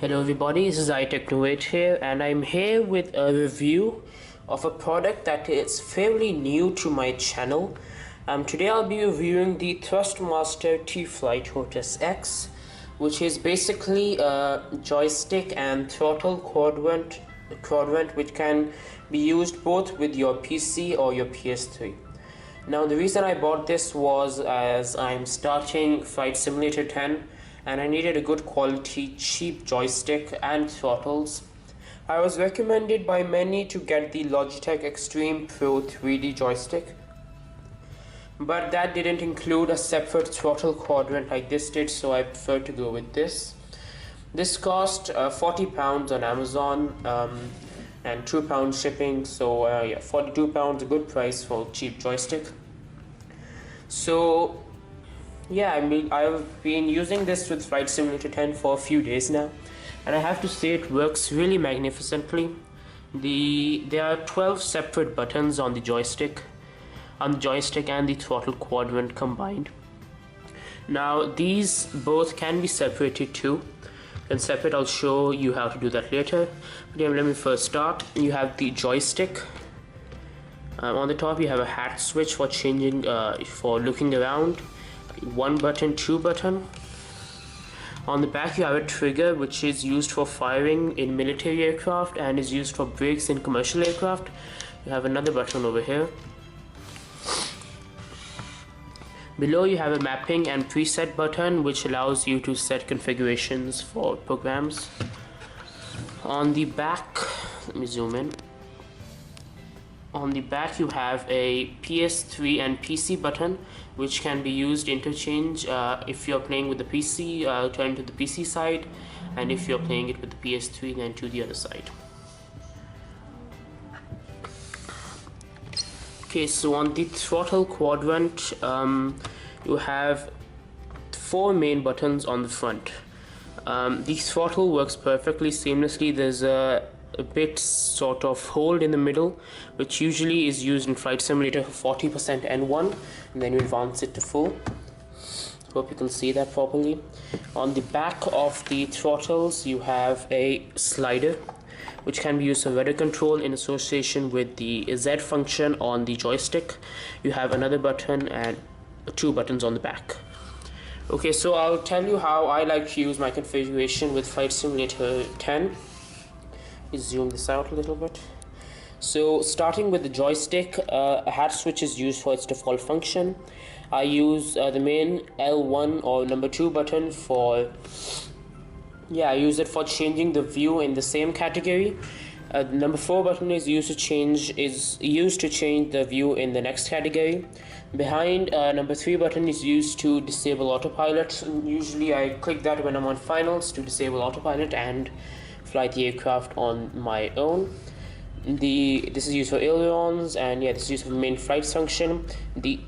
Hello everybody, this is iTechNovate here, and I'm here with a review of a product that is fairly new to my channel. Today I'll be reviewing the Thrustmaster T-Flight Hotas X, which is basically a joystick and throttle quadrant which can be used both with your PC or your PS3. Now the reason I bought this was as I'm starting Flight Simulator 10 and I needed a good quality cheap joystick and throttles. I was recommended by many to get the Logitech Extreme Pro 3D joystick, but that didn't include a separate throttle quadrant like this did, so I preferred to go with this. This cost £40 on Amazon and £2 shipping, so yeah, £42, a good price for a cheap joystick. So yeah, I've been using this with Flight Simulator 10 for a few days now, and I have to say it works really magnificently. There are 12 separate buttons on the joystick and the throttle quadrant combined. Now these both can be separated too. And separate, I'll show you how to do that later. But yeah, let me first start. You have the joystick. On the top you have a hat switch for changing, for looking around. One button, two button. On the back you have a trigger which is used for firing in military aircraft and is used for brakes in commercial aircraft. You have another button over here. Below you have a mapping and preset button which allows you to set configurations for programs. On the back, let me zoom in. On the back you have a PS3 and PC button which can be used interchange. If you're playing with the PC, turn to the PC side, and if you're playing it with the PS3, then to the other side. Okay, so on the throttle quadrant you have 4 main buttons on the front. The throttle works perfectly seamlessly. There's a bit sort of hold in the middle which usually is used in Flight Simulator for 40% N1, and then you advance it to full. Hope you can see that properly. On the back of the throttles you have a slider which can be used for rudder control in association with the Z function on the joystick. You have another button and 2 buttons on the back. Okay, so I'll tell you how I like to use my configuration with Flight Simulator 10. Let's zoom this out a little bit. So starting with the joystick, a hat switch is used for its default function. I use the main L1 or number 2 button for, I use it for changing the view in the same category. The number 4 button is used to change the view in the next category. Behind, number 3 button is used to disable autopilot. Usually I click that when I'm on finals to disable autopilot and fly the aircraft on my own. This is used for ailerons, and this is used for main flight function. The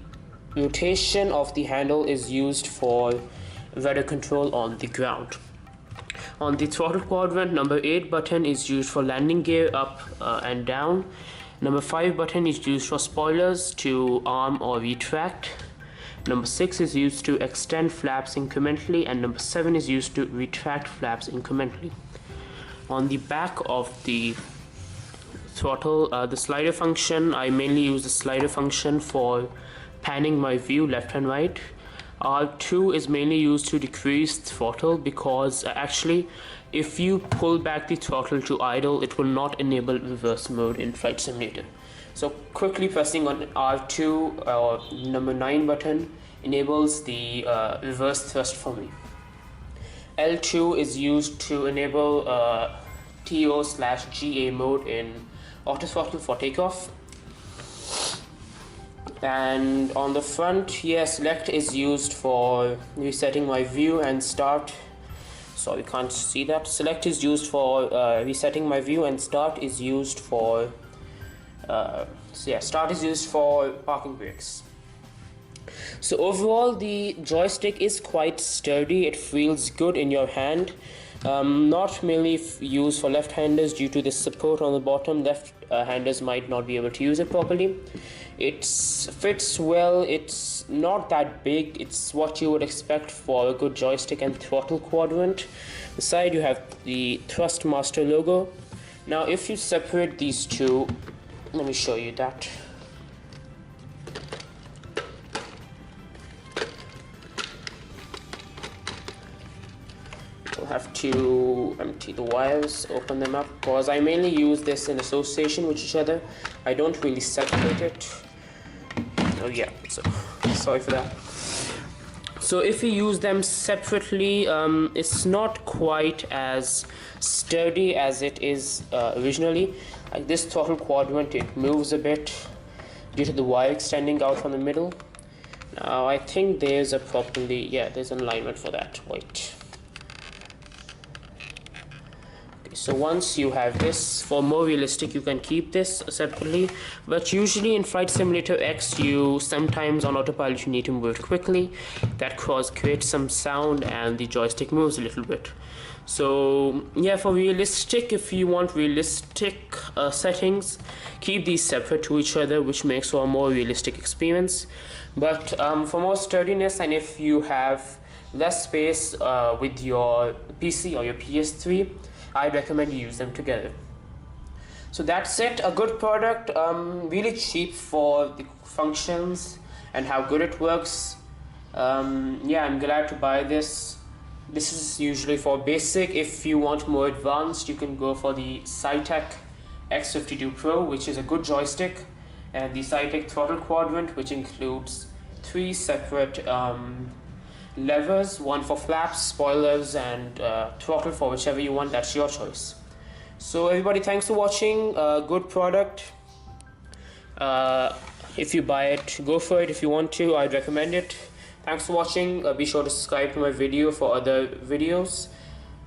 rotation of the handle is used for rudder control on the ground. On the throttle quadrant, number 8 button is used for landing gear up and down. Number 5 button is used for spoilers to arm or retract. Number 6 is used to extend flaps incrementally, and number 7 is used to retract flaps incrementally. On the back of the throttle, the slider function, I mainly use the slider function for panning my view left and right. R2 is mainly used to decrease throttle because actually if you pull back the throttle to idle, it will not enable reverse mode in Flight Simulator. So quickly pressing on R2 or number 9 button enables the reverse thrust for me. L2 is used to enable TO/GA mode in auto throttle for takeoff. And on the front, select is used for resetting my view and start. Sorry, you can't see that. Select is used for resetting my view, and start is used for start is used for parking brakes. So overall the joystick is quite sturdy. It feels good in your hand. Not mainly used for left-handers due to the support on the bottom. Left-handers might not be able to use it properly. It fits well. It's not that big. It's what you would expect for a good joystick and throttle quadrant. Beside you have the Thrustmaster logo. Now if you separate these two, let me show you that. You'll have to empty the wires, open them up, because I mainly use this in association with each other. I don't really separate it. Oh yeah, so sorry for that. So if you use them separately, it's not quite as sturdy as it is originally. Like this throttle quadrant, it moves a bit due to the wire extending out from the middle. Now I think there's there's an alignment for that. Wait. So once you have this, for more realistic, you can keep this separately, but usually in Flight Simulator X, you sometimes on autopilot you need to move it quickly. That creates some sound and the joystick moves a little bit. So yeah, for realistic, if you want realistic settings, keep these separate to each other, which makes for a more realistic experience. But for more sturdiness, and if you have less space with your PC or your PS3, I recommend you use them together. So that's it, a good product, really cheap for the functions and how good it works. Yeah, I'm glad to buy this. This is usually for basic. If you want more advanced, you can go for the Cytec X52 Pro, which is a good joystick, and the Cytec Throttle Quadrant, which includes 3 separate levers, one for flaps, spoilers, and throttle for whichever you want. That's your choice. So everybody, thanks for watching. Good product. If you buy it, go for it. If you want to, I'd recommend it. Thanks for watching. Be sure to subscribe to my video for other videos.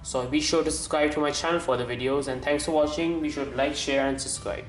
So be sure to subscribe to my channel for other videos, and thanks for watching. Be sure to like, share, and subscribe.